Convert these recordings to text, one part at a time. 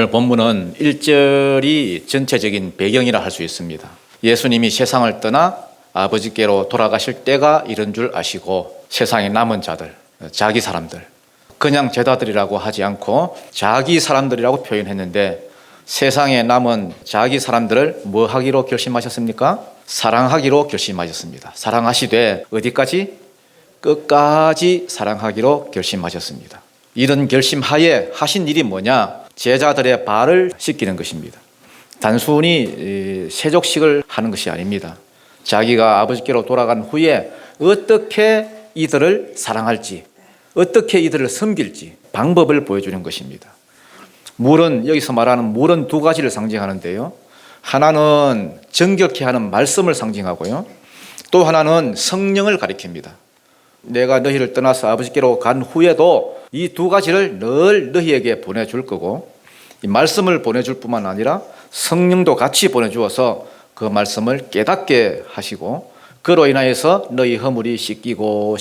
오늘 본문은 1절이 전체적인 배경이라 할 수 있습니다. 예수님이 세상을 떠나 아버지께로 돌아가실 때가 이른 줄 아시고 세상에 남은 자들, 자기 사람들, 그냥 제자들이라고 하지 않고 자기 사람들이라고 표현했는데 세상에 남은 자기 사람들을 뭐 하기로 결심하셨습니까? 사랑하기로 결심하셨습니다. 사랑하시되 어디까지? 끝까지 사랑하기로 결심하셨습니다. 이런 결심하에 하신 일이 뭐냐? 제자들의 발을 씻기는 것입니다. 단순히 세족식을 하는 것이 아닙니다. 자기가 아버지께로 돌아간 후에 어떻게 이들을 사랑할지, 어떻게 이들을 섬길지 방법을 보여주는 것입니다. 물은, 여기서 말하는 물은 두 가지를 상징하는데요. 하나는 정결케 하는 말씀을 상징하고요. 또 하나는 성령을 가리킵니다. 내가 너희를 떠나서 아버지께로 간 후에도 이 두 가지를 늘 너희에게 보내줄 거고, 이 말씀을 보내줄 뿐만 아니라 성령도 같이 보내주어서 그 말씀을 깨닫게 하시고, 그로 인하여서 너희 허물이 씻기고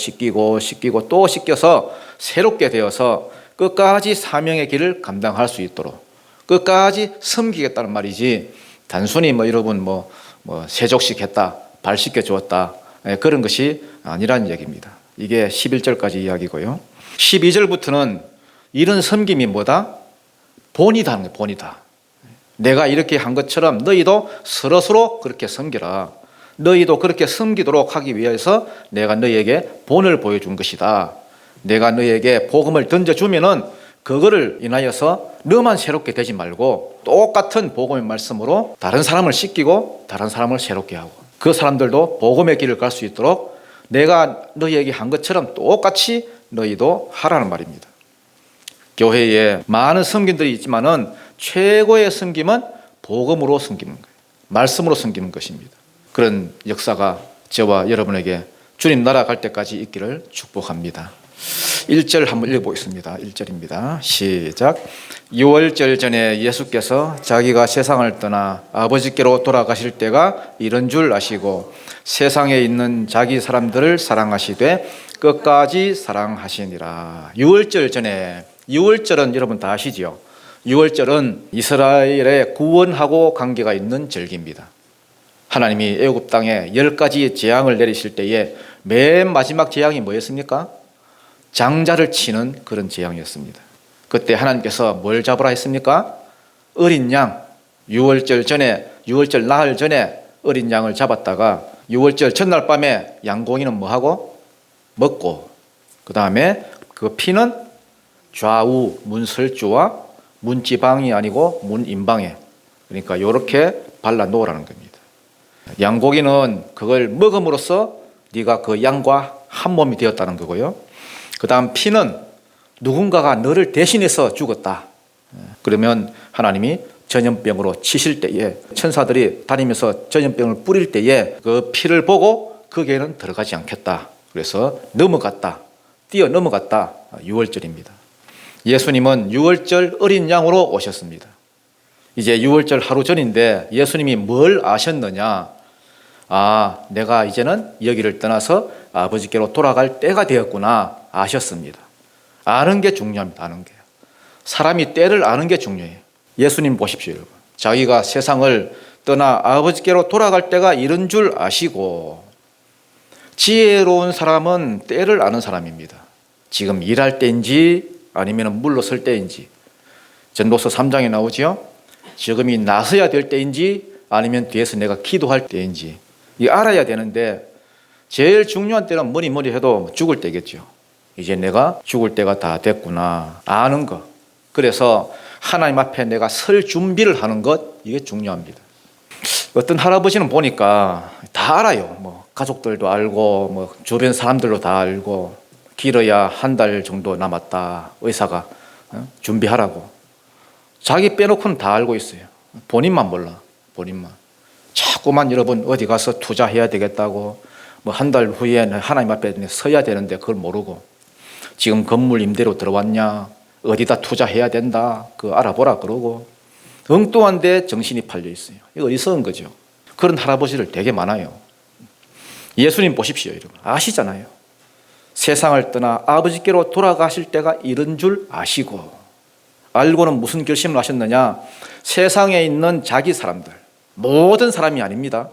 또 씻겨서 새롭게 되어서 끝까지 사명의 길을 감당할 수 있도록 끝까지 섬기겠다는 말이지, 단순히 여러분 세족식 했다, 발 씻겨 주었다, 그런 것이 아니라는 얘기입니다. 이게 11절까지 이야기고요. 12절부터는 이런 섬김이 뭐다? 본이다 하는 거예요. 본이다. 내가 이렇게 한 것처럼 너희도 서로서로 그렇게 섬기라. 너희도 그렇게 섬기도록 하기 위해서 내가 너희에게 본을 보여준 것이다. 내가 너희에게 복음을 던져주면은 그거를 인하여서 너만 새롭게 되지 말고 똑같은 복음의 말씀으로 다른 사람을 씻기고 다른 사람을 새롭게 하고 그 사람들도 복음의 길을 갈 수 있도록 내가 너희에게 한 것처럼 똑같이 너희도 하라는 말입니다. 교회에 많은 섬김들이 있지만은 최고의 섬김은 복음으로 섬기는 거예요. 말씀으로 섬기는 것입니다. 그런 역사가 저와 여러분에게 주님 나라 갈 때까지 있기를 축복합니다. 1절 한번 읽어보겠습니다. 1절입니다. 시작. 6월절 전에 예수께서 자기가 세상을 떠나 아버지께로 돌아가실 때가 이른 줄 아시고 세상에 있는 자기 사람들을 사랑하시되 끝까지 사랑하시니라. 6월절 전에, 6월절은 여러분 다 아시죠? 6월절은 이스라엘의 구원하고 관계가 있는 절기입니다. 하나님이 애굽 땅에 10가지 재앙을 내리실 때에 맨 마지막 재앙이 뭐였습니까? 장자를 치는 그런 재앙이었습니다. 그때 하나님께서 뭘 잡으라 했습니까? 어린 양, 6월절 전에, 6월절 나흘 전에 어린 양을 잡았다가 6월절 전날 밤에 양고기는 뭐하고? 먹고, 그 다음에 그 피는 좌우 문설주와 문지방이 아니고 문인방에, 그러니까 이렇게 발라 놓으라는 겁니다. 양고기는 그걸 먹음으로써 네가 그 양과 한 몸이 되었다는 거고요. 그 다음 피는 누군가가 너를 대신해서 죽었다. 그러면 하나님이 전염병으로 치실 때에 천사들이 다니면서 전염병을 뿌릴 때에 그 피를 보고 거기에는 들어가지 않겠다. 그래서 넘어갔다. 뛰어 넘어갔다. 6월절입니다. 예수님은 6월절 어린 양으로 오셨습니다. 이제 6월절 하루 전인데 예수님이 뭘 아셨느냐? 아, 내가 이제는 여기를 떠나서 아버지께로 돌아갈 때가 되었구나 아셨습니다. 아는 게 중요합니다. 아는 게. 사람이 때를 아는 게 중요해요. 예수님 보십시오, 여러분. 자기가 세상을 떠나 아버지께로 돌아갈 때가 이른 줄 아시고, 지혜로운 사람은 때를 아는 사람입니다. 지금 일할 때인지 아니면 물러설 때인지. 전도서 3장에 나오죠. 지금이 나서야 될 때인지 아니면 뒤에서 내가 기도할 때인지 이 알아야 되는데, 제일 중요한 때는 뭐니 해도 죽을 때겠죠. 이제 내가 죽을 때가 다 됐구나 아는 것. 그래서 하나님 앞에 내가 설 준비를 하는 것, 이게 중요합니다. 어떤 할아버지는 보니까 다 알아요. 가족들도 알고 주변 사람들도 다 알고, 길어야 한 달 정도 남았다 의사가 준비하라고. 자기 빼놓고는 다 알고 있어요. 본인만 몰라. 본인만. 자꾸만 여러분 어디 가서 투자해야 되겠다고, 한 달 후에 하나님 앞에 서야 되는데 그걸 모르고, 지금 건물 임대료 들어왔냐, 어디다 투자해야 된다, 그거 알아보라 그러고, 엉뚱한 데 정신이 팔려 있어요. 이거 어리석은 거죠. 그런 할아버지들 되게 많아요. 예수님 보십시오, 여러분. 아시잖아요. 세상을 떠나 아버지께로 돌아가실 때가 이른 줄 아시고, 알고는 무슨 결심을 하셨느냐? 세상에 있는 자기 사람들, 모든 사람이 아닙니다.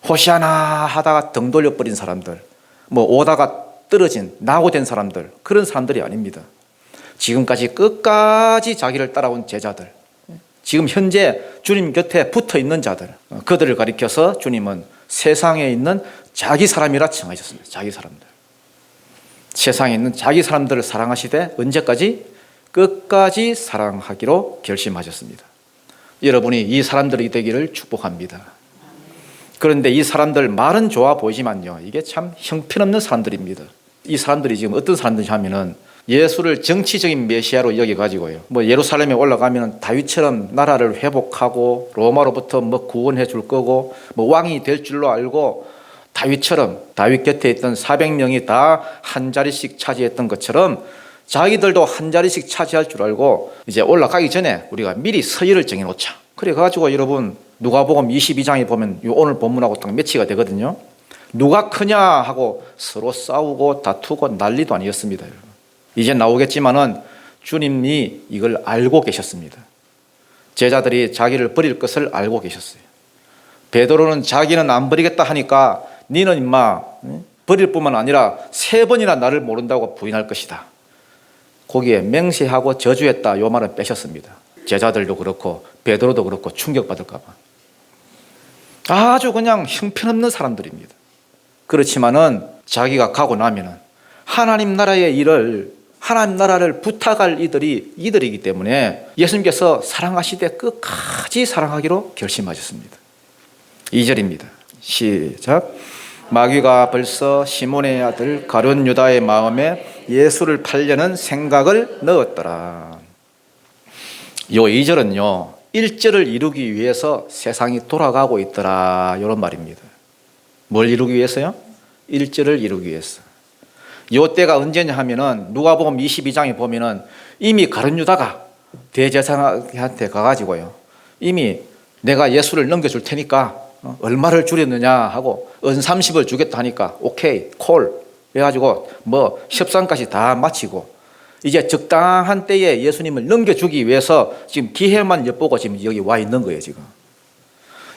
호시아나 하다가 등 돌려버린 사람들, 뭐 오다가 떨어진 낙오된 사람들, 그런 사람들이 아닙니다. 지금까지 끝까지 자기를 따라온 제자들, 지금 현재 주님 곁에 붙어 있는 자들, 그들을 가리켜서 주님은 세상에 있는 자기 사람이라 칭하셨습니다. 자기 사람들. 세상에 있는 자기 사람들을 사랑하시되 언제까지? 끝까지 사랑하기로 결심하셨습니다. 여러분이 이 사람들이 되기를 축복합니다. 그런데 이 사람들 말은 좋아 보이지만요, 이게 참 형편없는 사람들입니다. 이 사람들이 지금 어떤 사람들이 하면은 예수를 정치적인 메시아로 여겨가지고요, 뭐 예루살렘에 올라가면 다윗처럼 나라를 회복하고 로마로부터 뭐 구원해 줄 거고 뭐 왕이 될 줄로 알고 다윗처럼, 다윗 곁에 있던 400명이 다 한 자리씩 차지했던 것처럼 자기들도 한 자리씩 차지할 줄 알고 이제 올라가기 전에 우리가 미리 서열을 정해놓자. 그래 가지고 여러분 누가복음 22장에 보면 오늘 본문하고 딱 매치가 되거든요. 누가 크냐 하고 서로 싸우고 다투고 난리도 아니었습니다. 여러분. 이제 나오겠지만은 주님이 이걸 알고 계셨습니다. 제자들이 자기를 버릴 것을 알고 계셨어요. 베드로는 자기는 안 버리겠다 하니까 니는 임마 버릴 뿐만 아니라 3번이나 나를 모른다고 부인할 것이다. 거기에 맹세하고 저주했다, 요 말은 빼셨습니다. 제자들도 그렇고 베드로도 그렇고 충격받을까 봐. 아주 그냥 형편없는 사람들입니다. 그렇지만은 자기가 가고 나면은 하나님 나라의 일을, 하나님 나라를 부탁할 이들이기 때문에 예수님께서 사랑하시되 끝까지 사랑하기로 결심하셨습니다. 2절입니다. 시작. 마귀가 벌써 시몬의 아들 가룟 유다의 마음에 예수를 팔려는 생각을 넣었더라. 요 2절은요, 1절을 이루기 위해서 세상이 돌아가고 있더라, 이런 말입니다. 뭘 이루기 위해서요? 1절을 이루기 위해서. 요 때가 언제냐 하면은 누가복음 22장에 보면은 이미 가룟 유다가 대제사장한테 가가지고요, 이미 내가 예수를 넘겨줄 테니까 얼마를 주렸느냐 하고 은 30을 주겠다 하니까 오케이 콜 해가지고 뭐 협상까지 다 마치고 이제 적당한 때에 예수님을 넘겨주기 위해서 지금 기회만 엿보고 지금 여기 와 있는 거예요. 지금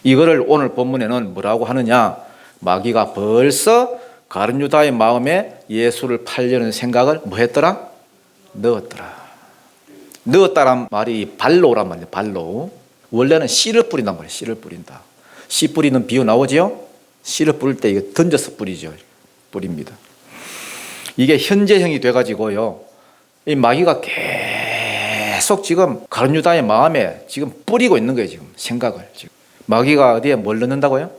이거를 오늘 본문에는 뭐라고 하느냐, 마귀가 벌써 가룟 유다의 마음에 예수를 팔려는 생각을 뭐 했더라? 넣었더라. 넣었다란 말이 발로란 말이에요. 발로. 원래는 씨를 뿌린단 말이에요. 씨를 뿌린다. 씨 뿌리는 비유 나오지요? 씨를 뿌릴 때 이거 던져서 뿌리죠. 뿌립니다. 이게 현재형이 돼가지고요, 이 마귀가 계속 지금 가룟 유다의 마음에 지금 뿌리고 있는 거예요. 지금 생각을. 지금 마귀가 어디에 뭘 넣는다고요?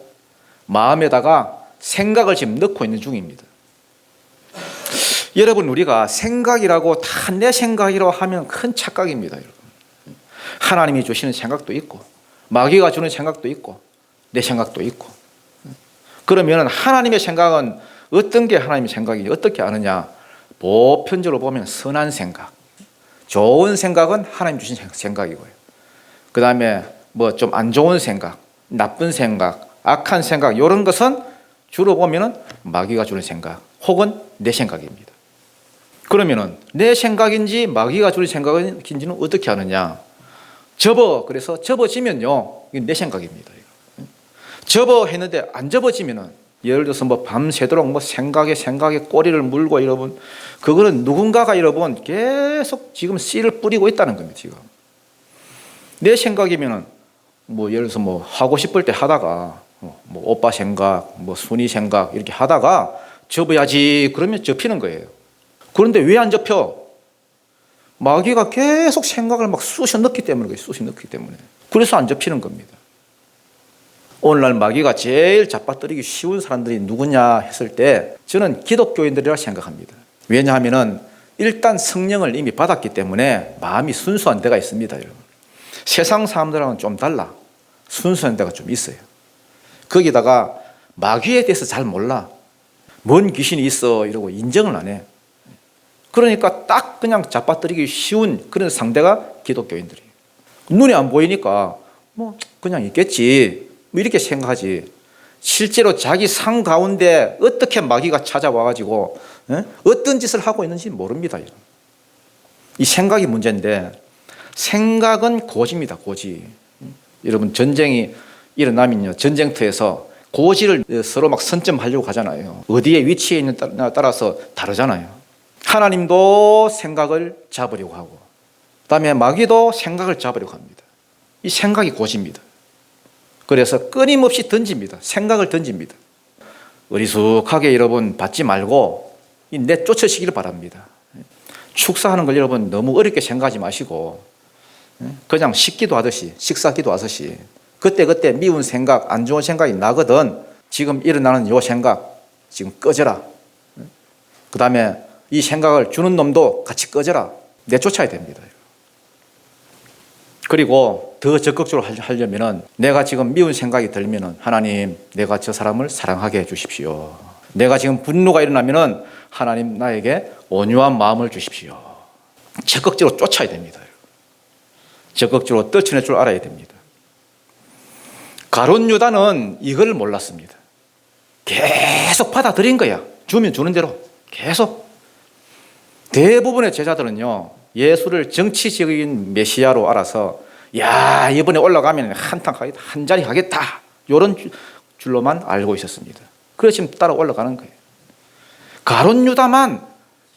마음에다가 생각을 지금 넣고 있는 중입니다. 여러분, 우리가 생각이라고 다 내 생각이라고 하면 큰 착각입니다. 여러분. 하나님이 주시는 생각도 있고 마귀가 주는 생각도 있고 내 생각도 있고. 그러면 하나님의 생각은 어떤 게 하나님의 생각이지 어떻게 아느냐? 보편적으로 보면 선한 생각, 좋은 생각은 하나님 주신 생각이고요. 그 다음에 뭐 좀 안 좋은 생각, 나쁜 생각, 악한 생각, 이런 것은 주로 보면은 마귀가 주는 생각 혹은 내 생각입니다. 그러면은 내 생각인지 마귀가 주는 생각인지는 어떻게 아느냐? 그래서 접어지면요, 이게 내 생각입니다. 접어 했는데 안 접어지면은, 예를 들어서 뭐 밤새도록 뭐 생각에 꼬리를 물고, 여러분, 그거는 누군가가 여러분 계속 지금 씨를 뿌리고 있다는 겁니다. 지금 내 생각이면은 뭐 예를 들어서 뭐 하고 싶을 때 하다가 뭐 오빠 생각, 뭐 순이 생각 이렇게 하다가 접어야지 그러면 접히는 거예요. 그런데 왜 안 접혀? 마귀가 계속 생각을 막 쑤셔 넣기 때문에 그래요. 쑤셔 넣기 때문에. 그래서 안 접히는 겁니다. 오늘날 마귀가 제일 잡아뜨리기 쉬운 사람들이 누구냐 했을 때 저는 기독교인들이라 생각합니다. 왜냐하면은 일단 성령을 이미 받았기 때문에 마음이 순수한 데가 있습니다. 여러분. 세상 사람들하고는 좀 달라. 순수한 데가 좀 있어요. 거기다가 마귀에 대해서 잘 몰라. 뭔 귀신이 있어 이러고 인정을 안 해. 그러니까 딱 그냥 잡아뜨리기 쉬운 그런 상대가 기독교인들이에요. 눈에 안 보이니까 뭐 그냥 있겠지 뭐 이렇게 생각하지, 실제로 자기 삶 가운데 어떻게 마귀가 찾아와가지고 어떤 짓을 하고 있는지 모릅니다. 이 생각이 문제인데, 생각은 고지입니다. 고지. 여러분 전쟁이 일어나면요, 전쟁터에서 고지를 서로 막 선점하려고 하잖아요. 어디에 위치해 있느냐에 따라서 다르잖아요. 하나님도 생각을 잡으려고 하고, 그다음에 마귀도 생각을 잡으려고 합니다. 이 생각이 고지입니다. 그래서 끊임없이 던집니다. 생각을 던집니다. 어리숙하게 여러분 받지 말고 내쫓으시기를 바랍니다. 축사하는 걸 여러분 너무 어렵게 생각하지 마시고, 그냥 식기도 하듯이, 식사기도 하듯이 그때그때 미운 생각, 안 좋은 생각이 나거든 지금 일어나는 요 생각 지금 꺼져라. 그 다음에 이 생각을 주는 놈도 같이 꺼져라. 내쫓아야 됩니다. 그리고 더 적극적으로 하려면 내가 지금 미운 생각이 들면 하나님, 내가 저 사람을 사랑하게 해주십시오. 내가 지금 분노가 일어나면 하나님, 나에게 온유한 마음을 주십시오. 적극적으로 쫓아야 됩니다. 적극적으로 떨쳐낼 줄 알아야 됩니다. 가룟 유다는 이걸 몰랐습니다. 계속 받아들인 거야. 주면 주는 대로 계속. 대부분의 제자들은요, 예수를 정치적인 메시아로 알아서 야, 이번에 올라가면 한탕 하겠다, 한 자리 하겠다, 이런 줄로만 알고 있었습니다. 그래서 지금 따라 올라가는 거예요. 가룟 유다만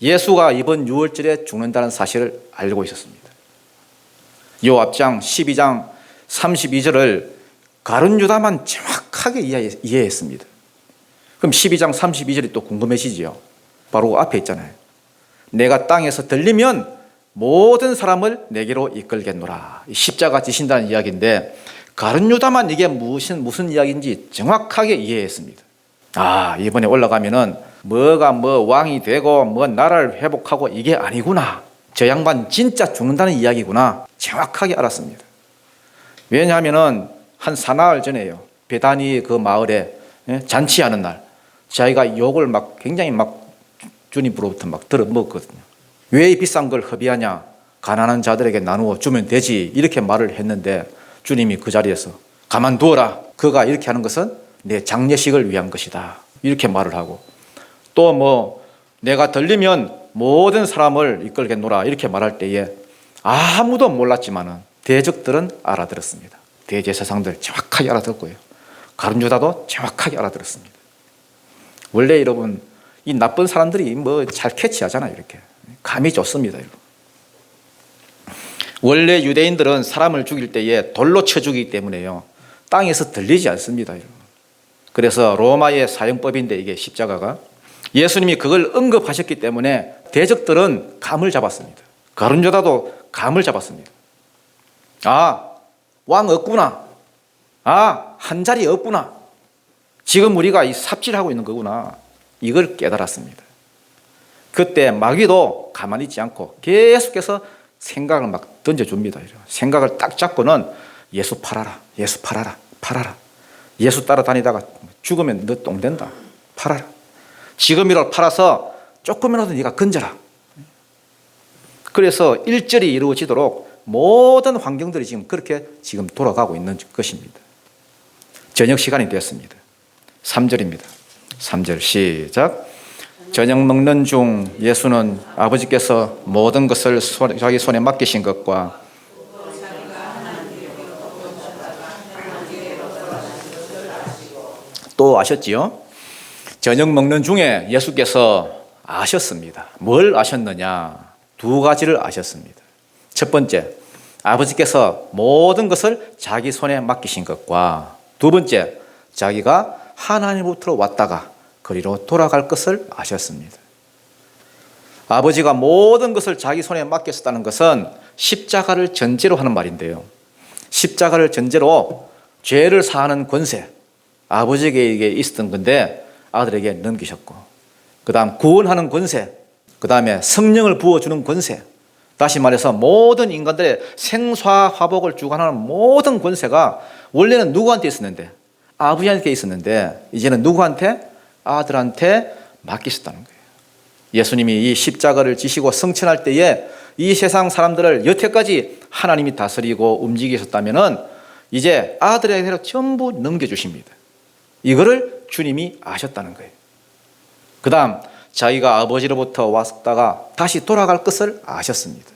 예수가 이번 6월절에 죽는다는 사실을 알고 있었습니다. 요 앞장 12장 32절을 가룟 유다만 정확하게 이해했습니다. 그럼 12장 32절이 또 궁금해지지요. 바로 앞에 있잖아요. 내가 땅에서 들리면 모든 사람을 내게로 이끌겠노라. 십자가 지신다는 이야기인데 가룟 유다만 이게 무슨 이야기인지 정확하게 이해했습니다. 아, 이번에 올라가면은 뭐가 왕이 되고 나라를 회복하고 이게 아니구나. 저 양반 진짜 죽는다는 이야기구나. 정확하게 알았습니다. 왜냐하면은 한 사나흘 전에요, 베다니 그 마을에 잔치하는 날 자기가 욕을 굉장히 주님으로부터 들어먹었거든요. 왜 비싼 걸 허비하냐, 가난한 자들에게 나누어 주면 되지, 이렇게 말을 했는데 주님이 그 자리에서 가만두어라, 그가 이렇게 하는 것은 내 장례식을 위한 것이다, 이렇게 말을 하고, 또 내가 들리면 모든 사람을 이끌겠노라, 이렇게 말할 때에 아무도 몰랐지만은 대적들은 알아들었습니다. 대제사장들 정확하게 알아들었고요, 가룟 유다도 정확하게 알아들었습니다. 원래 여러분 이 나쁜 사람들이 잘 캐치하잖아요. 이렇게 감이 좋습니다. 여러분. 원래 유대인들은 사람을 죽일 때에 돌로 쳐 죽이기 때문에요, 땅에서 들리지 않습니다. 여러분. 그래서 로마의 사형법인데 이게 십자가가, 예수님이 그걸 언급하셨기 때문에 대적들은 감을 잡았습니다. 가룟 유다도 감을 잡았습니다. 아, 왕 없구나. 아, 한 자리 없구나. 지금 우리가 이 삽질하고 있는 거구나. 이걸 깨달았습니다. 그때 마귀도 가만히 있지 않고 계속해서 생각을 던져줍니다. 생각을 딱 잡고는 예수 팔아라, 예수 팔아라, 팔아라. 예수 따라다니다가 죽으면 너 똥 된다. 팔아라. 지금이라도 팔아서 조금이라도 네가 건져라. 그래서 일절이 이루어지도록 모든 환경들이 그렇게 돌아가고 있는 것입니다. 저녁 시간이 되었습니다. 3절입니다. 3절 시작. 저녁 먹는 중 예수는 아버지께서 모든 것을 자기 손에 맡기신 것과 또 아셨지요? 저녁 먹는 중에 예수께서 아셨습니다. 뭘 아셨느냐? 두 가지를 아셨습니다. 첫 번째, 아버지께서 모든 것을 자기 손에 맡기신 것과, 두 번째, 자기가 하나님으로부터 왔다가 그리로 돌아갈 것을 아셨습니다. 아버지가 모든 것을 자기 손에 맡겼다는 것은 십자가를 전제로 하는 말인데요, 십자가를 전제로 죄를 사하는 권세, 아버지에게 있었던 건데 아들에게 넘기셨고, 그 다음 구원하는 권세, 그 다음에 성령을 부어주는 권세, 다시 말해서 모든 인간들의 생사 화복을 주관하는 모든 권세가 원래는 누구한테 있었는데? 아버지한테 있었는데 이제는 누구한테? 아들한테 맡기셨다는 거예요. 예수님이 이 십자가를 지시고 성천할 때에 이 세상 사람들을 여태까지 하나님이 다스리고 움직이셨다면 이제 아들에게로 전부 넘겨주십니다. 이거를 주님이 아셨다는 거예요. 그 다음 자기가 아버지로부터 왔다가 다시 돌아갈 것을 아셨습니다.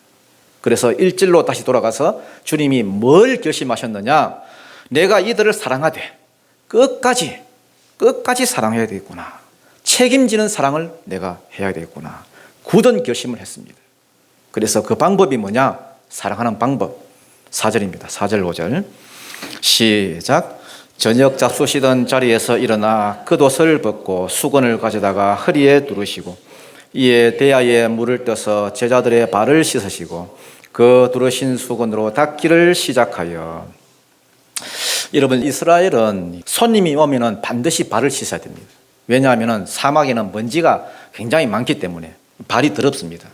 그래서 1절로 다시 돌아가서 주님이 뭘 결심하셨느냐? 내가 이들을 사랑하되 끝까지 사랑해야 되겠구나. 책임지는 사랑을 내가 해야 되겠구나. 굳은 결심을 했습니다. 그래서 그 방법이 뭐냐? 사랑하는 방법. 4절입니다. 4절 5절 시작. 저녁 잡수시던 자리에서 일어나 겉옷을 벗고 수건을 가져다가 허리에 두르시고 이에 대야에 물을 떠서 제자들의 발을 씻으시고 그 두르신 수건으로 닦기를 시작하여. 여러분, 이스라엘은 손님이 오면 반드시 발을 씻어야 됩니다. 왜냐하면 사막에는 먼지가 굉장히 많기 때문에 발이 더럽습니다.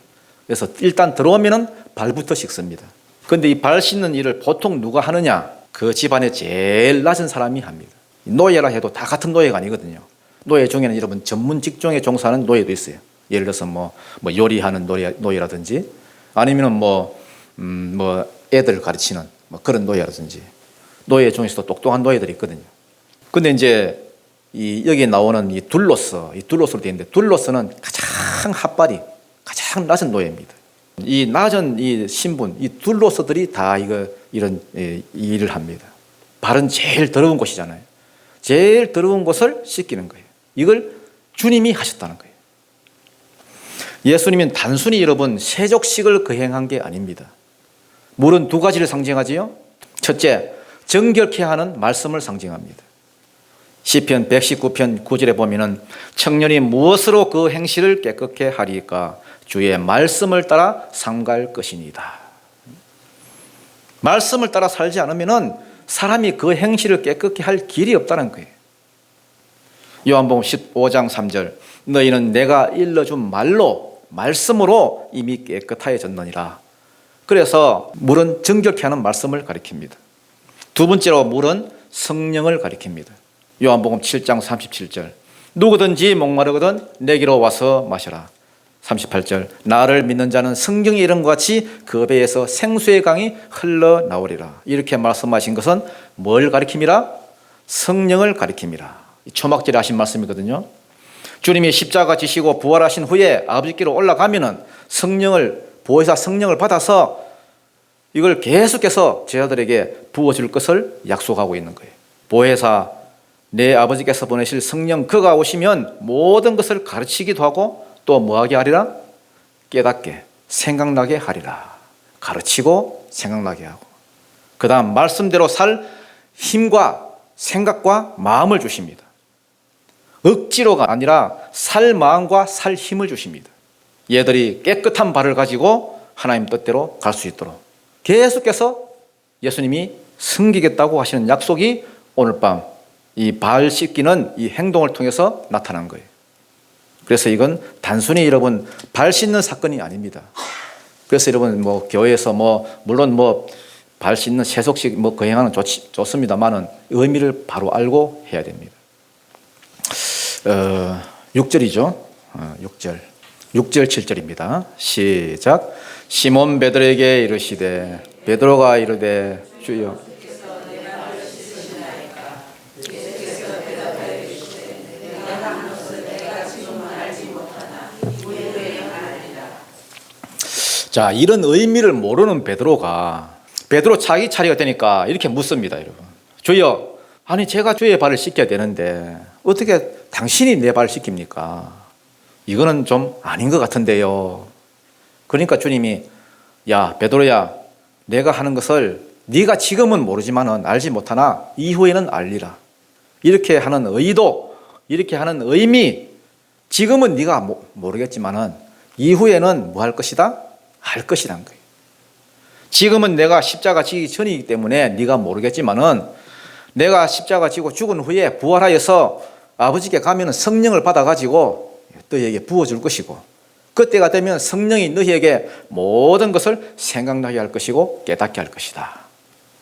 그래서 일단 들어오면 발부터 씻습니다. 그런데 이 발 씻는 일을 보통 누가 하느냐? 그 집안에 제일 낮은 사람이 합니다. 노예라 해도 다 같은 노예가 아니거든요. 노예 중에는 여러분 전문 직종에 종사하는 노예도 있어요. 예를 들어서 뭐 요리하는 노예라든지 아니면 뭐 애들 가르치는 뭐 그런 노예라든지 노예 중에서도 똑똑한 노예들이 있거든요. 근데 이제 여기에 나오는 이 둘로서 되어 있는데 둘로서는 가장 핫발이 가장 낮은 노예입니다. 이 낮은 이 신분, 이 둘로서들이 다 이런 일을 합니다. 발은 제일 더러운 곳이잖아요. 제일 더러운 곳을 씻기는 거예요. 이걸 주님이 하셨다는 거예요. 예수님은 단순히 여러분 세족식을 거행한 게 아닙니다. 물은 두 가지를 상징하지요. 첫째, 정결케 하는 말씀을 상징합니다. 시편 119편 9절에 보면은 청년이 무엇으로 그 행실을 깨끗게 하리까? 주의 말씀을 따라 삼갈 것이니이다. 말씀을 따라 살지 않으면은 사람이 그 행실을 깨끗게 할 길이 없다는 거예요. 요한복음 15장 3절 너희는 내가 일러준 말씀으로 이미 깨끗하여졌느니라. 그래서 물은 정결케 하는 말씀을 가리킵니다. 두 번째로 물은 성령을 가리킵니다. 요한복음 7장 37절 누구든지 목마르거든 내게로 와서 마셔라. 38절 나를 믿는 자는 성경의 이름과 같이 그 배에서 생수의 강이 흘러나오리라. 이렇게 말씀하신 것은 뭘 가리킵니다? 성령을 가리킵니다. 초막절에 하신 말씀이거든요. 주님이 십자가 지시고 부활하신 후에 아버지께로 올라가면은 보혜사 성령을 받아서 이걸 계속해서 제자들에게 부어줄 것을 약속하고 있는 거예요. 보혜사 내 아버지께서 보내실 성령 그가 오시면 모든 것을 가르치기도 하고 또 뭐하게 하리라? 깨닫게 생각나게 하리라. 가르치고 생각나게 하고 그 다음 말씀대로 살 힘과 생각과 마음을 주십니다. 억지로가 아니라 살 마음과 살 힘을 주십니다. 얘들이 깨끗한 발을 가지고 하나님 뜻대로 갈 수 있도록 계속해서 예수님이 섬기겠다고 하시는 약속이 오늘 밤 이 발 씻기는 이 행동을 통해서 나타난 거예요. 그래서 이건 단순히 여러분 발 씻는 사건이 아닙니다. 그래서 여러분 교회에서 물론 발 씻는 세속식 거행하는 좋습니다만은 의미를 바로 알고 해야 됩니다. 6절이죠. 6절 7절입니다. 시작. 시몬 베드로에게 이르시되 베드로가 이르되 주여 자, 이런 의미를 모르는 베드로 자기 차례가 되니까 이렇게 묻습니다, 여러분. 주여, 아니 제가 주의 발을 씻겨야 되는데 어떻게 당신이 내 발을 씻깁니까? 이거는 좀 아닌 것 같은데요. 그러니까 주님이 야 베드로야, 내가 하는 것을 네가 지금은 모르지만은 알지 못하나 이후에는 알리라. 이렇게 하는 의도, 이렇게 하는 의미, 지금은 네가 모르겠지만은 이후에는 뭐 할 것이다? 알 것이란 거예요. 지금은 내가 십자가 지기 전이기 때문에 네가 모르겠지만은 내가 십자가 지고 죽은 후에 부활하여서 아버지께 가면 성령을 받아가지고 너희에게 부어줄 것이고 그때가 되면 성령이 너희에게 모든 것을 생각나게 할 것이고 깨닫게 할 것이다.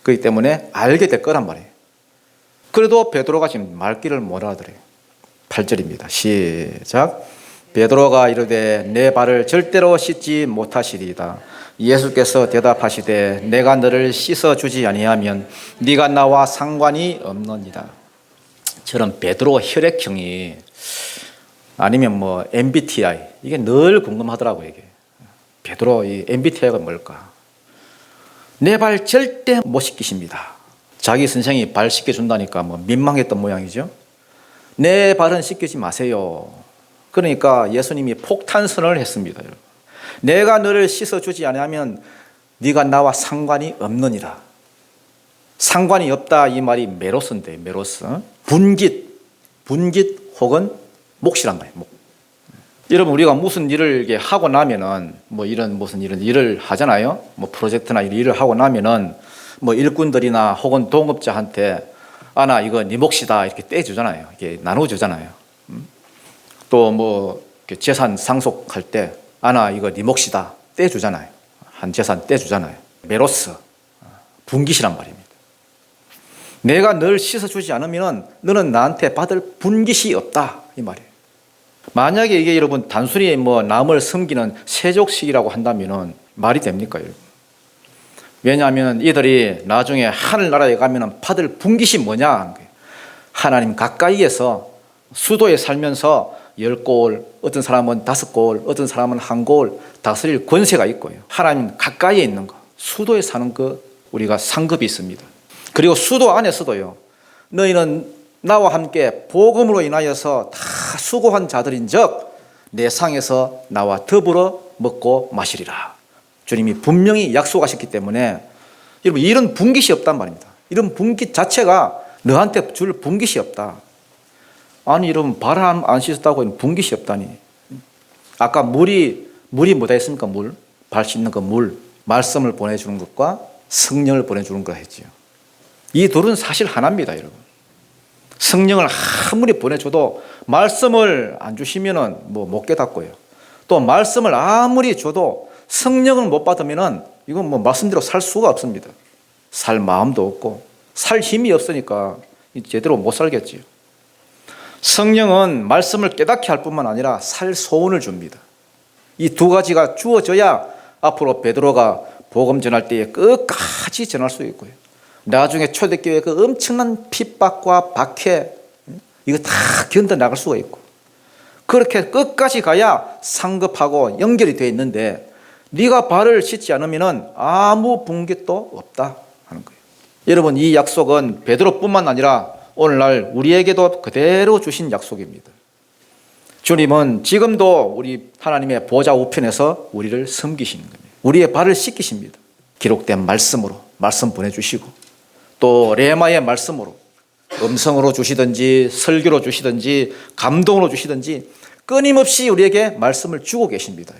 그렇기 때문에 알게 될 거란 말이에요. 그래도 베드로가 지금 말귀를 못 알아들어요. 8절입니다. 시작. 베드로가 이르되 내 발을 절대로 씻지 못하시리이다. 예수께서 대답하시되 내가 너를 씻어주지 아니하면 네가 나와 상관이 없느니라. 저런 베드로 혈액형이 아니면 MBTI 이게 늘 궁금하더라고요. 이게 베드로 이 MBTI가 뭘까? 내 발 절대 못 씻기십니다. 자기 선생이 발 씻겨준다니까 민망했던 모양이죠. 내 발은 씻기지 마세요. 그러니까 예수님이 폭탄선언을 했습니다. 내가 너를 씻어주지 않으면 네가 나와 상관이 없느니라. 상관이 없다 이 말이 메로스인데, 메로스. 분깃 혹은 몫이란 거예요. 몫. 여러분, 우리가 무슨 일을 이렇게 하고 나면은 이런 무슨 이런 일을 하잖아요. 프로젝트나 일을 하고 나면은 일꾼들이나 혹은 동업자한테 나 이거 네 몫이다 이렇게 떼주잖아요. 이렇게 나눠주잖아요. 또 재산 상속할 때 나 이거 네 몫이다 떼주잖아요. 한 재산 떼주잖아요. 메로스, 분깃이란 말입니다. 내가 널 씻어주지 않으면 너는 나한테 받을 분깃이 없다 이 말이에요. 만약에 이게 여러분 단순히 남을 섬기는 세족식이라고 한다면 말이 됩니까, 여러분? 왜냐하면 이들이 나중에 하늘나라에 가면 받을 분깃이 뭐냐 하는 거예요. 하나님 가까이에서 수도에 살면서 10골, 어떤 사람은 5골, 어떤 사람은 1골 다스릴 권세가 있고요. 하나님 가까이에 있는 거, 수도에 사는 거 우리가 상급이 있습니다. 그리고 수도 안에서도요, 너희는 나와 함께 복음으로 인하여서 다 수고한 자들인즉 내 상에서 나와 더불어 먹고 마시리라. 주님이 분명히 약속하셨기 때문에 여러분, 이런 분깃이 없단 말입니다. 이런 분깃 자체가 너한테 줄 분깃이 없다. 아니 여러분, 발 안 씻었다고 분깃이 없다니. 아까 물이 뭐다 했습니까? 발 씻는 거 물. 말씀을 보내주는 것과 성령을 보내주는 거 했지요. 이 둘은 사실 하나입니다, 여러분. 성령을 아무리 보내줘도 말씀을 안 주시면은 못 깨닫고요. 또 말씀을 아무리 줘도 성령을 못 받으면은 이건 말씀대로 살 수가 없습니다. 살 마음도 없고 살 힘이 없으니까 제대로 못 살겠지요. 성령은 말씀을 깨닫게 할 뿐만 아니라 살 소원을 줍니다. 이 두 가지가 주어져야 앞으로 베드로가 복음 전할 때에 끝까지 전할 수 있고요. 나중에 초대교회 그 엄청난 핍박과 박해 이거 다 견뎌나갈 수가 있고, 그렇게 끝까지 가야 상급하고 연결이 되어 있는데 네가 발을 씻지 않으면 아무 분깃도 없다 하는 거예요. 여러분, 이 약속은 베드로뿐만 아니라 오늘날 우리에게도 그대로 주신 약속입니다. 주님은 지금도 우리 하나님의 보좌 우편에서 우리를 섬기시는 겁니다. 우리의 발을 씻기십니다. 기록된 말씀으로 말씀 보내주시고, 또 레마의 말씀으로 음성으로 주시든지 설교로 주시든지 감동으로 주시든지 끊임없이 우리에게 말씀을 주고 계십니다.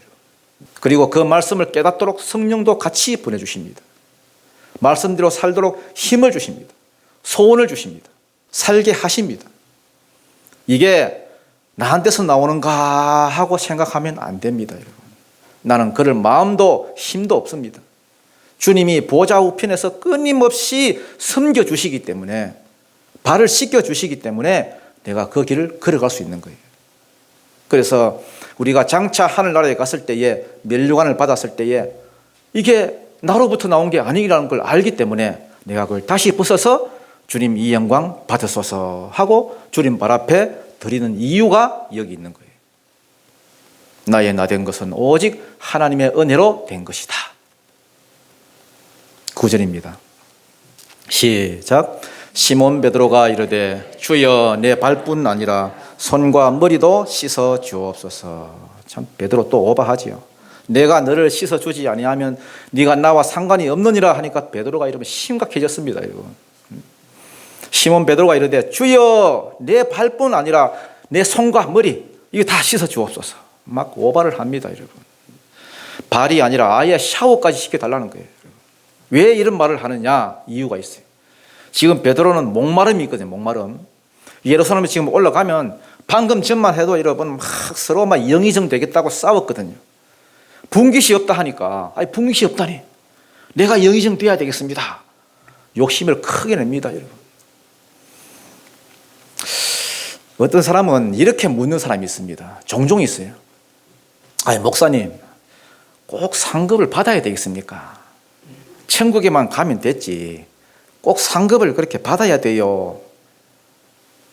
그리고 그 말씀을 깨닫도록 성령도 같이 보내주십니다. 말씀대로 살도록 힘을 주십니다. 소원을 주십니다. 살게 하십니다. 이게 나한테서 나오는가 하고 생각하면 안 됩니다, 여러분. 나는 그럴 마음도 힘도 없습니다. 주님이 보좌 우편에서 끊임없이 섬겨주시기 때문에, 발을 씻겨주시기 때문에 내가 그 길을 걸어갈 수 있는 거예요. 그래서 우리가 장차 하늘나라에 갔을 때에, 면류관을 받았을 때에 이게 나로부터 나온 게 아니라는 걸 알기 때문에 내가 그걸 다시 벗어서 주님 이 영광 받으소서 하고 주님 발 앞에 드리는 이유가 여기 있는 거예요. 나의 나 된 것은 오직 하나님의 은혜로 된 것이다. 9절입니다. 시작. 시몬 베드로가 이르되 주여 내 발뿐 아니라 손과 머리도 씻어 주옵소서. 참 베드로 또 오바하지요. 내가 너를 씻어 주지 아니하면 네가 나와 상관이 없느니라 하니까 베드로가 이러면 심각해졌습니다. 여러분. 시몬 베드로가 이르되 주여 내 발뿐 아니라 내 손과 머리 이거 다 씻어 주옵소서. 막 오바를 합니다, 여러분. 발이 아니라 아예 샤워까지 시켜달라는 거예요. 왜 이런 말을 하느냐? 이유가 있어요. 지금 베드로는 목마름이 있거든요. 목마름. 예루살렘에 지금 올라가면 방금 전만 해도 여러분 막 서로 막 영의정 되겠다고 싸웠거든요. 분깃이 없다 하니까, 아니 분깃이 없다니 내가 영의정 돼야 되겠습니다. 욕심을 크게 냅니다, 여러분. 어떤 사람은 이렇게 묻는 사람이 있습니다. 종종 있어요. 아니 목사님, 꼭 상급을 받아야 되겠습니까? 천국에만 가면 됐지 꼭 상급을 그렇게 받아야 돼요?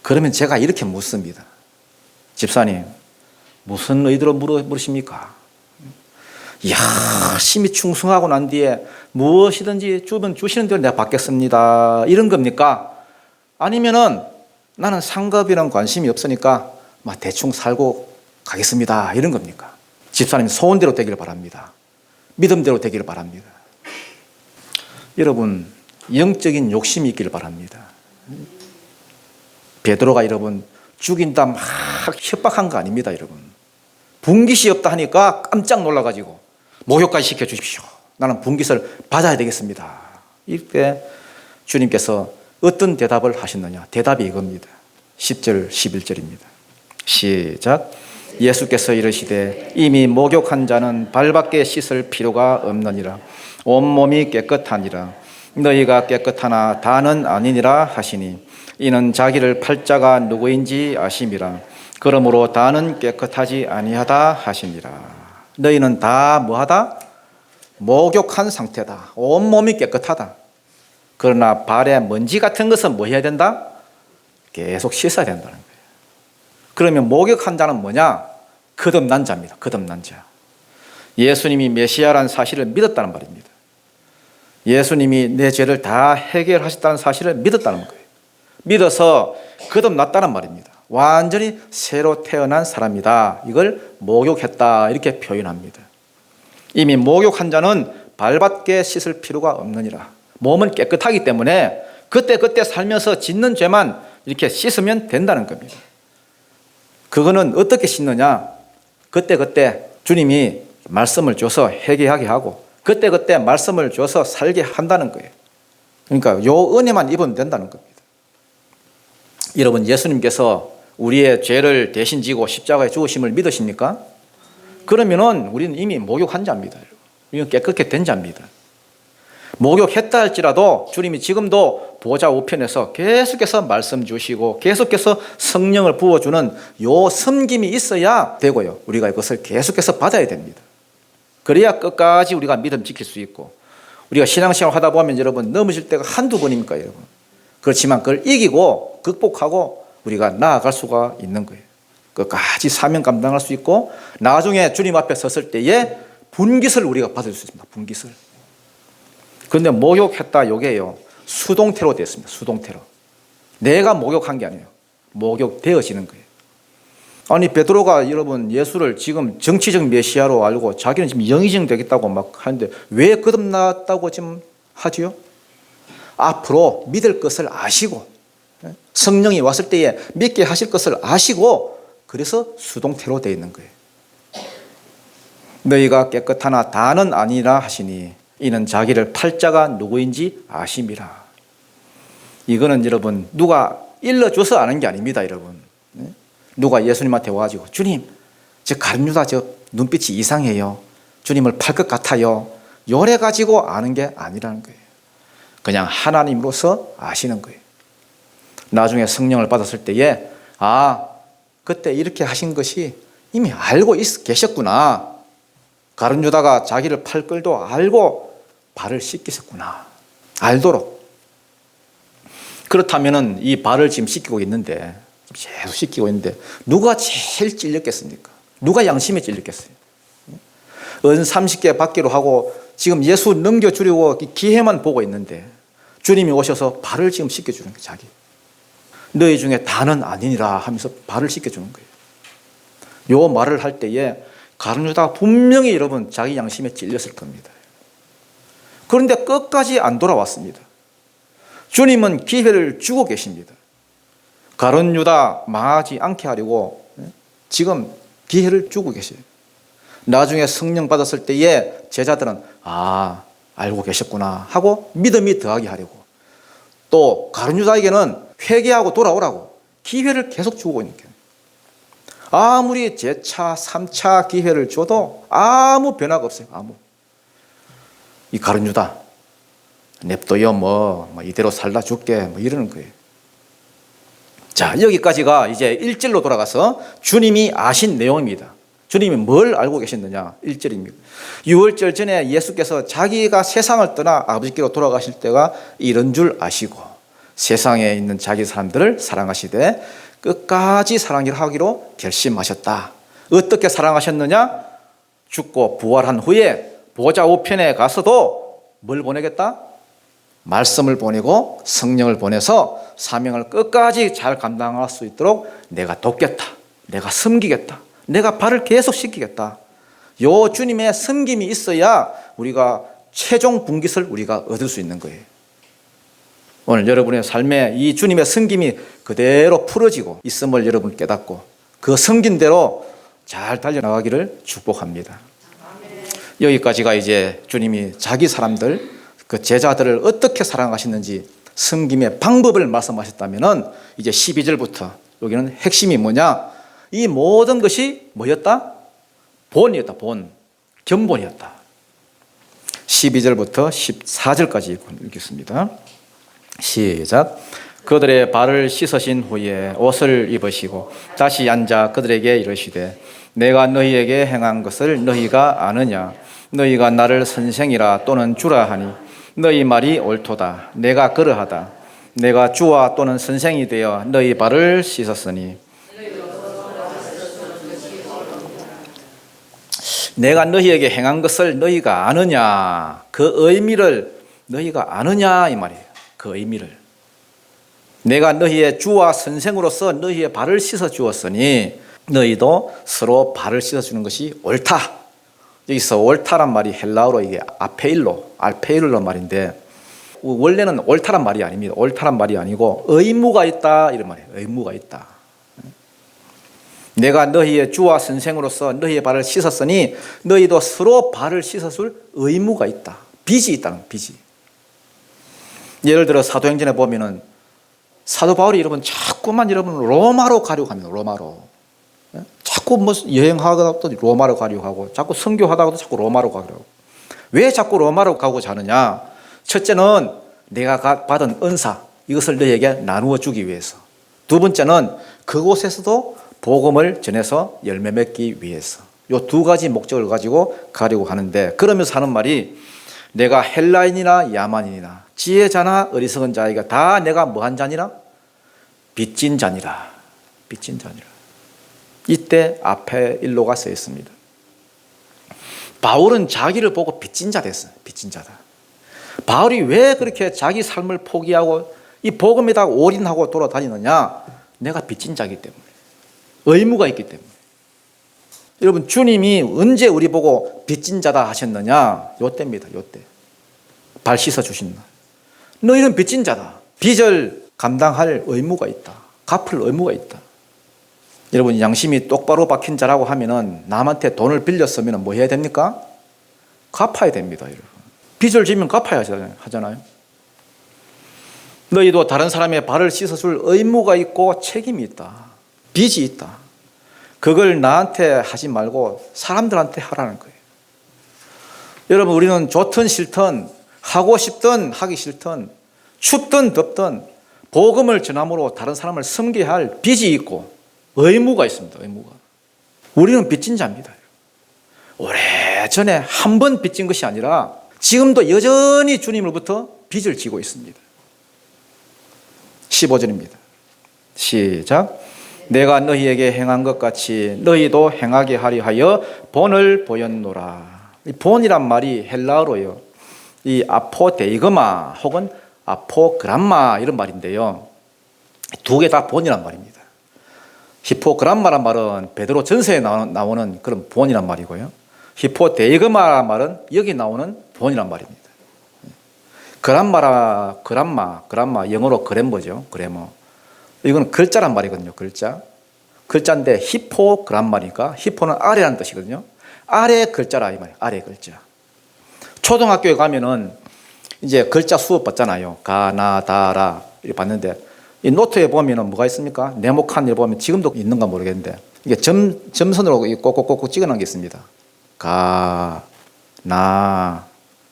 그러면 제가 이렇게 묻습니다. 집사님, 무슨 의도로 물으십니까? 열심히 충성하고 난 뒤에 무엇이든지 주시는 대로 내가 받겠습니다, 이런 겁니까? 아니면은 나는 상급이랑 관심이 없으니까 대충 살고 가겠습니다, 이런 겁니까? 집사님 소원대로 되기를 바랍니다. 믿음대로 되기를 바랍니다. 여러분, 영적인 욕심이 있기를 바랍니다. 베드로가 여러분 죽인다 막 협박한 거 아닙니다, 여러분. 분깃이 없다 하니까 깜짝 놀라가지고 목욕까지 시켜주십시오. 나는 분깃을 받아야 되겠습니다. 이때 주님께서 어떤 대답을 하셨느냐? 대답이 이겁니다. 10절 11절입니다. 시작. 예수께서 이르시되 이미 목욕한 자는 발밖에 씻을 필요가 없느니라. 온몸이 깨끗하니라. 너희가 깨끗하나 다는 아니니라 하시니 이는 자기를 팔 자가 누구인지 아심이라. 그러므로 다는 깨끗하지 아니하다 하시니라. 너희는 다 뭐하다? 목욕한 상태다. 온몸이 깨끗하다. 그러나 발에 먼지 같은 것은 뭐 해야 된다? 계속 씻어야 된다는 거예요. 그러면 목욕한 자는 뭐냐? 거듭난 자입니다. 거듭난 자. 예수님이 메시아라는 사실을 믿었다는 말입니다. 예수님이 내 죄를 다 해결하셨다는 사실을 믿었다는 거예요. 믿어서 거듭났다는 말입니다. 완전히 새로 태어난 사람이다. 이걸 목욕했다, 이렇게 표현합니다. 이미 목욕한 자는 발밖에 씻을 필요가 없느니라. 몸은 깨끗하기 때문에 그때 살면서 짓는 죄만 이렇게 씻으면 된다는 겁니다. 그거는 어떻게 씻느냐? 그때 주님이 말씀을 줘서 회개하게 하고 그때 말씀을 줘서 살게 한다는 거예요. 그러니까 요 은혜만 입으면 된다는 겁니다. 여러분, 예수님께서 우리의 죄를 대신 지고 십자가에 죽으심을 믿으십니까? 그러면은 우리는 이미 목욕한 자입니다. 우리는 깨끗게 된 자입니다. 목욕했다 할지라도 주님이 지금도 보좌 우편에서 계속해서 말씀 주시고 계속해서 성령을 부어주는 요 섬김이 있어야 되고요. 우리가 이것을 계속해서 받아야 됩니다. 그래야 끝까지 우리가 믿음 지킬 수 있고, 우리가 신앙생활 하다 보면 여러분 넘어질 때가 한두 번입니까, 여러분? 그렇지만 그걸 이기고 극복하고 우리가 나아갈 수가 있는 거예요. 끝까지 사명 감당할 수 있고 나중에 주님 앞에 섰을 때에 분깃을 우리가 받을 수 있습니다. 분깃을. 그런데 목욕했다, 요게요, 수동태로 되었습니다. 수동태로. 내가 목욕한 게 아니에요. 목욕되어지는 거예요. 아니, 베드로가 여러분 예수를 지금 정치적 메시아로 알고 자기는 지금 영의정 되겠다고 막 하는데 왜 거듭났다고 지금 하지요? 앞으로 믿을 것을 아시고 성령이 왔을 때에 믿게 하실 것을 아시고 그래서 수동태로 되어 있는 거예요. 너희가 깨끗하나 다는 아니라 하시니 이는 자기를 팔 자가 누구인지 아심이라. 이거는 여러분 누가 일러줘서 아는 게 아닙니다, 여러분. 누가 예수님한테 와가지고 주님, 저 가룟유다 저 눈빛이 이상해요. 주님을 팔 것 같아요. 요래 가지고 아는 게 아니라는 거예요. 그냥 하나님으로서 아시는 거예요. 나중에 성령을 받았을 때에 그때 이렇게 하신 것이 이미 알고 계셨구나. 가룟유다가 자기를 팔 걸도 알고 발을 씻기셨구나. 알도록. 그렇다면은 이 발을 지금 씻기고 있는데, 계속 씻기고 있는데 누가 제일 찔렸겠습니까? 누가 양심에 찔렸겠어요? 은 30개 받기로 하고 지금 예수 넘겨주려고 기회만 보고 있는데 주님이 오셔서 발을 지금 씻겨주는 거예요. 자기. 너희 중에 다는 아니니라 하면서 발을 씻겨주는 거예요. 요 말을 할 때에 가룟유다가 분명히 여러분 자기 양심에 찔렸을 겁니다. 그런데 끝까지 안 돌아왔습니다. 주님은 기회를 주고 계십니다. 가룟유다 망하지 않게 하려고 지금 기회를 주고 계세요. 나중에 성령 받았을 때에 제자들은 알고 계셨구나 하고 믿음이 더하게 하려고, 또 가룟유다에게는 회개하고 돌아오라고 기회를 계속 주고 있는 거예요. 아무리 제차 3차 기회를 줘도 아무 변화가 없어요. 이 가룟유다 냅둬요, 뭐 이대로 살다 죽게 이러는 거예요. 자, 여기까지가 이제 1절로 돌아가서 주님이 아신 내용입니다. 주님이 뭘 알고 계셨느냐? 1절입니다. 유월절 전에 예수께서 자기가 세상을 떠나 아버지께로 돌아가실 때가 이런 줄 아시고 세상에 있는 자기 사람들을 사랑하시되 끝까지 사랑하기로 결심하셨다. 어떻게 사랑하셨느냐? 죽고 부활한 후에 보좌 우편에 가서도 뭘 보내겠다? 말씀을 보내고 성령을 보내서 사명을 끝까지 잘 감당할 수 있도록 내가 돕겠다. 내가 섬기겠다. 내가 발을 계속 씻기겠다. 요 주님의 섬김이 있어야 우리가 최종 분깃을 우리가 얻을 수 있는 거예요. 오늘 여러분의 삶에 이 주님의 섬김이 그대로 풀어지고 있음을 여러분 깨닫고 그 섬긴 대로 잘 달려나가기를 축복합니다. 여기까지가 이제 주님이 자기 사람들, 그 제자들을 어떻게 사랑하시는지 섬김의 방법을 말씀하셨다면은 이제 12절부터 여기는 핵심이 뭐냐? 이 모든 것이 뭐였다? 본이었다. 본. 견본이었다. 12절부터 14절까지 읽겠습니다. 시작. 그들의 발을 씻으신 후에 옷을 입으시고 다시 앉아 그들에게 이르시되 내가 너희에게 행한 것을 너희가 아느냐? 너희가 나를 선생이라 또는 주라 하니 너희 말이 옳도다. 내가 그러하다. 내가 주와 또는 선생이 되어 너희 발을 씻었으니 내가 너희에게 행한 것을 너희가 아느냐? 그 의미를 너희가 아느냐 이 말이에요. 그 의미를. 내가 너희의 주와 선생으로서 너희의 발을 씻어 주었으니 너희도 서로 발을 씻어 주는 것이 옳다. 여기서 옳다란 말이 헬라어로 이게 알페일로 말인데 원래는 옳다란 말이 아닙니다. 옳다란 말이 아니고 의무가 있다 이런 말이에요. 의무가 있다. 내가 너희의 주와 선생으로서 너희의 발을 씻었으니 너희도 서로 발을 씻어줄 의무가 있다. 빚이 있다는 빚이. 예를 들어 사도행전에 보면은 사도 바울이 여러분 자꾸만 여러분 로마로 가려고 합니다. 로마로. 자꾸 뭐 여행하다가도 로마로 가려고 하고 자꾸 선교하다가도 자꾸 로마로 가려고 하고. 왜 자꾸 로마로 가고자 하느냐? 첫째는 내가 받은 은사 이것을 너희에게 나누어 주기 위해서. 두 번째는 그곳에서도 복음을 전해서 열매 맺기 위해서. 이 두 가지 목적을 가지고 가려고 하는데 그러면서 하는 말이 내가 헬라인이나 야만인이나 지혜자나 어리석은 자이가 다 내가 뭐한 자니라? 빚진 자니라. 빚진 자니라. 이때 앞에 일로가 써 있습니다. 바울은 자기를 보고 빚진 자 됐어요. 빚진 자다. 바울이 왜 그렇게 자기 삶을 포기하고 이 복음에다 올인하고 돌아다니느냐? 내가 빚진 자이기 때문에. 의무가 있기 때문에. 여러분 주님이 언제 우리 보고 빚진 자다 하셨느냐? 요때입니다. 요때. 발 씻어 주신 날. 너희는 빚진 자다. 빚을 감당할 의무가 있다. 갚을 의무가 있다. 여러분 양심이 똑바로 박힌 자라고 하면은 남한테 돈을 빌렸으면 뭐 해야 됩니까? 갚아야 됩니다. 여러분. 빚을 지면 갚아야 하잖아요. 너희도 다른 사람의 발을 씻어줄 의무가 있고 책임이 있다. 빚이 있다. 그걸 나한테 하지 말고 사람들한테 하라는 거예요. 여러분 우리는 좋든 싫든 하고 싶든 하기 싫든 춥든 덥든 복음을 전함으로 다른 사람을 섬겨야 할 빚이 있고 의무가 있습니다. 의무가. 우리는 빚진 자입니다. 오래전에 한 번 빚진 것이 아니라 지금도 여전히 주님으로부터 빚을 지고 있습니다. 15절입니다. 시작. 내가 너희에게 행한 것 같이 너희도 행하게 하려 하여 본을 보였노라. 이 본이란 말이 헬라어로요. 이 아포데이거마 혹은 아포그람마 이런 말인데요. 두 개 다 본이란 말입니다. 히포그람마란 말은 베드로 전서에 나오는 그런 본이란 말이고요. 히포데이거마란 말은 여기 나오는 본이란 말입니다. 그람마 영어로 그래머죠. 그래머. 이건 글자란 말이거든요. 글자인데 히포그람마니까 히포는 아래라는 뜻이거든요. 아래 글자라 이 말이에요. 아래 글자. 초등학교에 가면은 이제 글자 수업 받잖아요. 가나다라 이렇게 봤는데 이 노트에 보면은 뭐가 있습니까? 네모칸 일 보면 지금도 있는가 모르겠는데 이게 점선으로 꼭꼭꼭 찍어놓은 게 있습니다. 나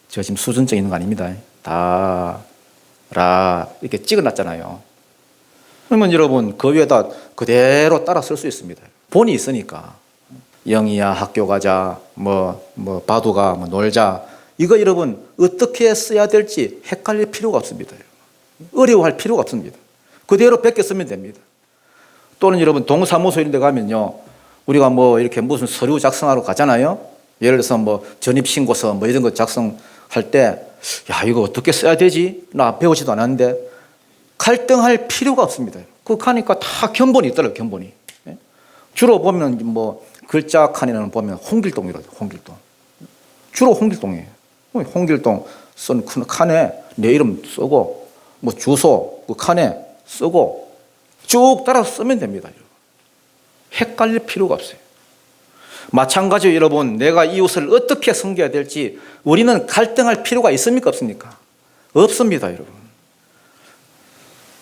저 지금 수준증 있는 거 아닙니다. 라 이렇게 찍어놨잖아요. 그러면 여러분 그 위에다 그대로 따라 쓸 수 있습니다. 본이 있으니까 영희야 학교 가자 뭐 바두가 뭐 놀자 이거 여러분 어떻게 써야 될지 헷갈릴 필요가 없습니다. 어려워할 필요가 없습니다. 그대로 베껴 쓰면 됩니다. 또는 여러분 동사무소 이런 데 가면요 우리가 뭐 이렇게 무슨 서류 작성하러 가잖아요. 예를 들어서 뭐 전입신고서 뭐 이런 거 작성할 때, 야, 이거 어떻게 써야 되지? 나 배우지도 않았는데 갈등할 필요가 없습니다. 그거 하니까 다 견본이 있더라고요, 견본이. 주로 보면 뭐 글자 칸에는 보면 홍길동이라죠, 홍길동. 주로 홍길동이에요. 홍길동 쓴 칸에 내 이름 쓰고, 뭐 주소 그 칸에 쓰고 쭉 따라서 쓰면 됩니다. 헷갈릴 필요가 없어요. 마찬가지로 여러분, 내가 이웃을 어떻게 섬겨야 될지 우리는 갈등할 필요가 있습니까? 없습니까? 없습니다, 여러분.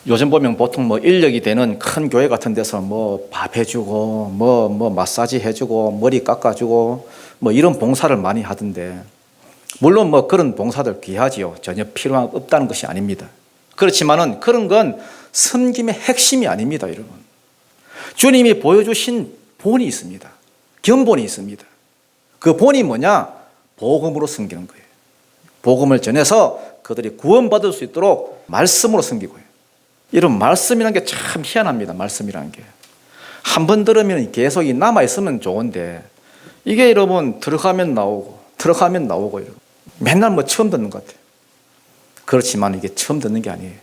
요즘 보면 보통 뭐 인력이 되는 큰 교회 같은 데서 뭐 밥 해주고 뭐 마사지 해주고 머리 깎아주고 뭐 이런 봉사를 많이 하던데, 물론 뭐 그런 봉사들 귀하지요. 전혀 필요 없다는 것이 아닙니다. 그렇지만은 그런 건 섬김의 핵심이 아닙니다, 여러분. 주님이 보여주신 본이 있습니다. 견본이 있습니다. 그 본이 뭐냐? 복음으로 섬기는 거예요. 복음을 전해서 그들이 구원받을 수 있도록 말씀으로 섬기고요. 이런 말씀이라는 게 참 희한합니다. 말씀이라는 게. 한 번 들으면 계속 남아있으면 좋은데, 이게 여러분 들어가면 나오고 들어가면 나오고 이러고 맨날 뭐 처음 듣는 것 같아요. 그렇지만 이게 처음 듣는 게 아니에요.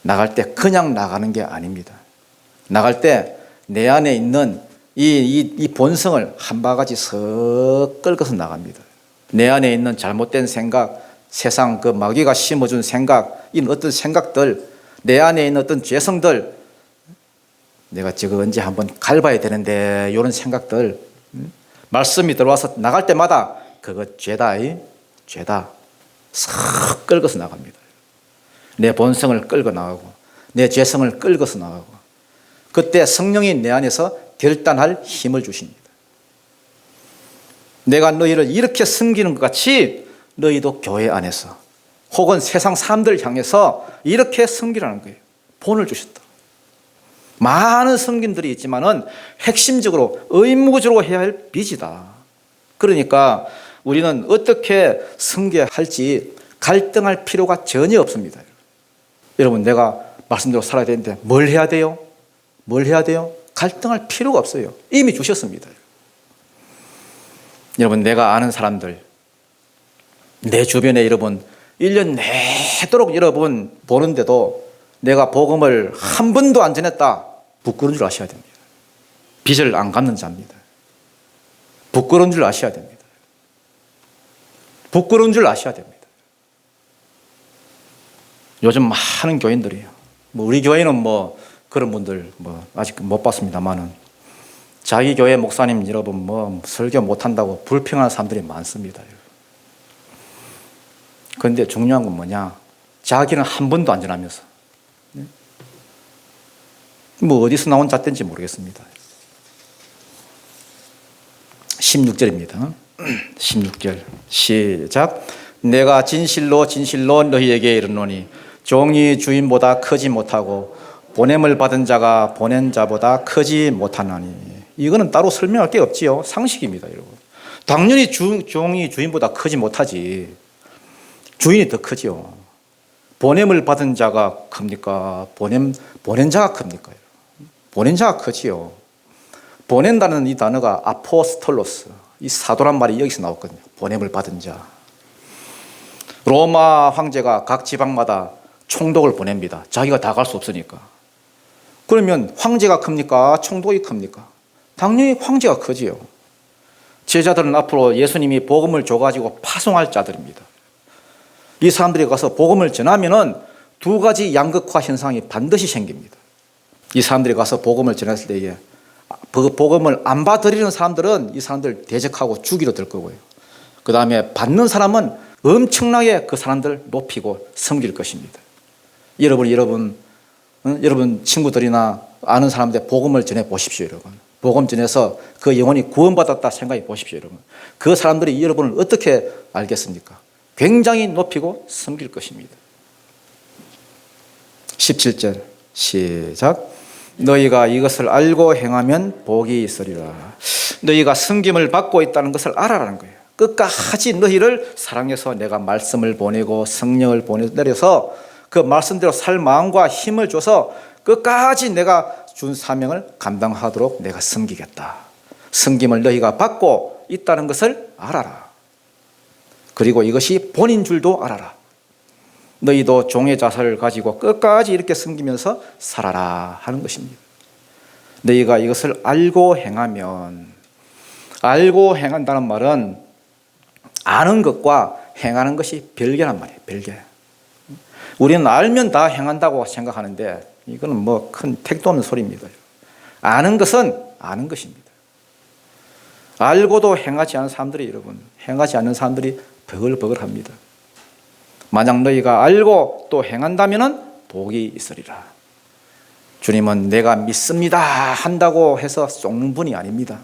나갈 때 그냥 나가는 게 아닙니다. 나갈 때 내 안에 있는 이 본성을 한 바가지 석 끌고서 나갑니다. 내 안에 있는 잘못된 생각, 세상 그 마귀가 심어준 생각, 이런 어떤 생각들, 내 안에 있는 어떤 죄성들, 내가 저거 언제 한번 갈봐야 되는데, 이런 생각들, 말씀이 들어와서 나갈 때마다 그거 죄다, 죄다 싹 끌고서 나갑니다. 내 본성을 끌고 나가고 내 죄성을 끌고서 나가고, 그때 성령이 내 안에서 결단할 힘을 주십니다. 내가 너희를 이렇게 섬기는 것 같이 너희도 교회 안에서 혹은 세상 사람들을 향해서 이렇게 섬기라는 거예요. 본을 주셨다. 많은 섬김들이 있지만은 핵심적으로 의무적으로 해야 할 빚이다. 그러니까 우리는 어떻게 섬겨야 할지 갈등할 필요가 전혀 없습니다. 여러분, 내가 말씀대로 살아야 되는데 뭘 해야 돼요? 뭘 해야 돼요? 갈등할 필요가 없어요. 이미 주셨습니다. 여러분, 내가 아는 사람들, 내 주변에 여러분 1년 내도록 여러분 보는데도 내가 복음을 한 번도 안 전했다, 부끄러운 줄 아셔야 됩니다. 빚을 안 갚는 자입니다. 부끄러운 줄 아셔야 됩니다. 부끄러운 줄 아셔야 됩니다. 요즘 많은 교인들이에요. 뭐 우리 교회는 뭐 그런 분들 뭐 아직 못 봤습니다만은, 자기 교회 목사님 여러분 뭐 설교 못한다고 불평하는 사람들이 많습니다. 그런데 중요한 건 뭐냐? 자기는 한 번도 안 전하면서, 뭐 어디서 나온 잣대인지 모르겠습니다. 16절입니다. 16절 시작. 내가 진실로 진실로 너희에게 이르노니 종이 주인보다 크지 못하고 보냄을 받은 자가 보낸 자보다 크지 못하나니. 이거는 따로 설명할 게 없지요. 상식입니다, 여러분. 당연히 종이 주인보다 크지 못하지. 주인이 더 크지요. 보냄을 받은 자가 큽니까? 보낸 자가 큽니까? 보낸 자가 크지요. 보낸다는 이 단어가 아포스톨로스, 이 사도란 말이 여기서 나왔거든요. 보냄을 받은 자. 로마 황제가 각 지방마다 총독을 보냅니다. 자기가 다 갈 수 없으니까. 그러면 황제가 큽니까? 총독이 큽니까? 당연히 황제가 크지요. 제자들은 앞으로 예수님이 복음을 줘가지고 파송할 자들입니다. 이 사람들이 가서 복음을 전하면은 두 가지 양극화 현상이 반드시 생깁니다. 이 사람들이 가서 복음을 전했을 때에 그 복음을 안 받아들이는 사람들은 이 사람들 대적하고 죽이러 들 거고요. 그 다음에 받는 사람은 엄청나게 그 사람들 높이고 섬길 것입니다. 여러분 친구들이나 아는 사람들 복음을 전해 보십시오, 여러분. 복음 전해서 그 영혼이 구원받았다 생각해 보십시오, 여러분. 그 사람들이 여러분을 어떻게 알겠습니까? 굉장히 높이고 섬길 것입니다. 17절 시작. 너희가 이것을 알고 행하면 복이 있으리라. 너희가 섬김을 받고 있다는 것을 알아라는 거예요. 끝까지 너희를 사랑해서 내가 말씀을 보내고 성령을 보내서 그 말씀대로 살 마음과 힘을 줘서 끝까지 내가 준 사명을 감당하도록 내가 섬기겠다. 섬김을 너희가 받고 있다는 것을 알아라. 그리고 이것이 본인 줄도 알아라. 너희도 종의 자세를 가지고 끝까지 이렇게 섬기면서 살아라 하는 것입니다. 너희가 이것을 알고 행하면, 알고 행한다는 말은 아는 것과 행하는 것이 별개란 말이에요. 별개. 우리는 알면 다 행한다고 생각하는데 이거는 뭐 큰 택도 없는 소리입니다. 아는 것은 아는 것입니다. 알고도 행하지 않은 사람들이, 여러분, 행하지 않는 사람들이 버글버글합니다. 만약 너희가 알고 또 행한다면 복이 있으리라. 주님은 내가 믿습니다 한다고 해서 속는 분이 아닙니다.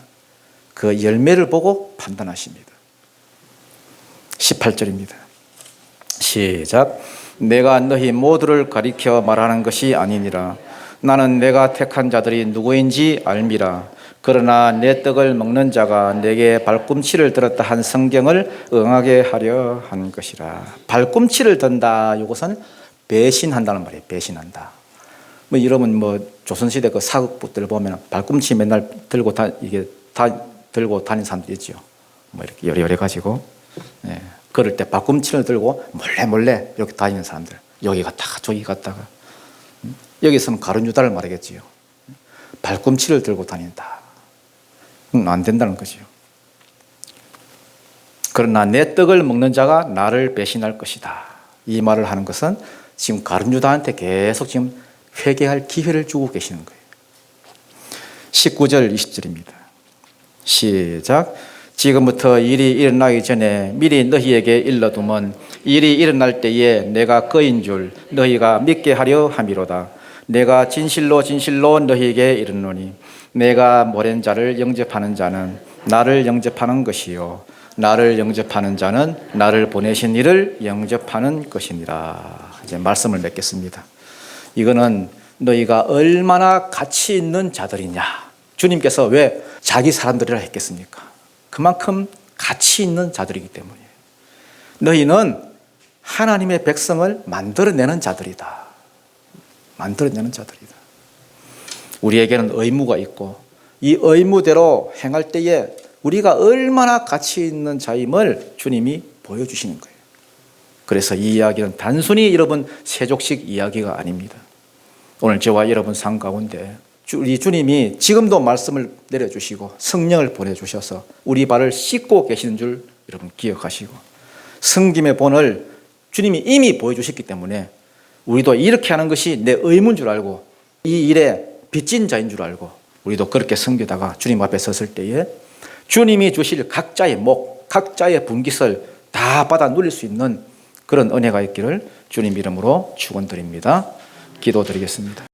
그 열매를 보고 판단하십니다. 18절입니다. 시작. 내가 너희 모두를 가리켜 말하는 것이 아니니라. 나는 내가 택한 자들이 누구인지 알미라. 그러나 내 떡을 먹는 자가 내게 발꿈치를 들었다 한 성경을 응하게 하려 하는 것이라. 발꿈치를 든다. 이것은 배신한다는 말이에요. 배신한다. 뭐 여러분 조선시대 그 사극부들 보면 발꿈치 맨날 들고 이게 다 들고 다니는 사람들 있죠. 뭐 이렇게 여러 가지고, 예. 그럴 때 발꿈치를 들고 몰래 이렇게 다니는 사람들. 여기 갔다가 저기 갔다가. 여기 있으면 가룟유다를 말하겠지요. 발꿈치를 들고 다닌다. 안 된다는 거지요. 그러나 내 떡을 먹는 자가 나를 배신할 것이다. 이 말을 하는 것은 지금 가룟유다한테 계속 지금 회개할 기회를 주고 계시는 거예요. 19절 20절입니다. 시작. 지금부터 일이 일어나기 전에 미리 너희에게 일러두면 일이 일어날 때에 내가 그인 줄 너희가 믿게 하려 함이로다. 내가 진실로 너희에게 이르노니 내가 보낸 자를 영접하는 자는 나를 영접하는 것이요 나를 영접하는 자는 나를 보내신 이를 영접하는 것이니라. 이제 말씀을 맺겠습니다. 이거는 너희가 얼마나 가치 있는 자들이냐. 주님께서 왜 자기 사람들이라 했겠습니까? 그만큼 가치 있는 자들이기 때문이에요. 너희는 하나님의 백성을 만들어내는 자들이다. 만들어내는 자들이다. 우리에게는 의무가 있고 이 의무대로 행할 때에 우리가 얼마나 가치 있는 자임을 주님이 보여주시는 거예요. 그래서 이 이야기는 단순히 여러분 세족식 이야기가 아닙니다. 오늘 저와 여러분 삶 가운데 우리 주님이 지금도 말씀을 내려주시고 성령을 보내주셔서 우리 발을 씻고 계시는 줄 여러분 기억하시고 섬김의 본을 주님이 이미 보여주셨기 때문에 우리도 이렇게 하는 것이 내 의무인 줄 알고 이 일에 빚진 자인 줄 알고 우리도 그렇게 섬기다가 주님 앞에 섰을 때에 주님이 주실 각자의 목, 각자의 분깃을 다 받아 누릴 수 있는 그런 은혜가 있기를 주님 이름으로 축원드립니다. 기도드리겠습니다.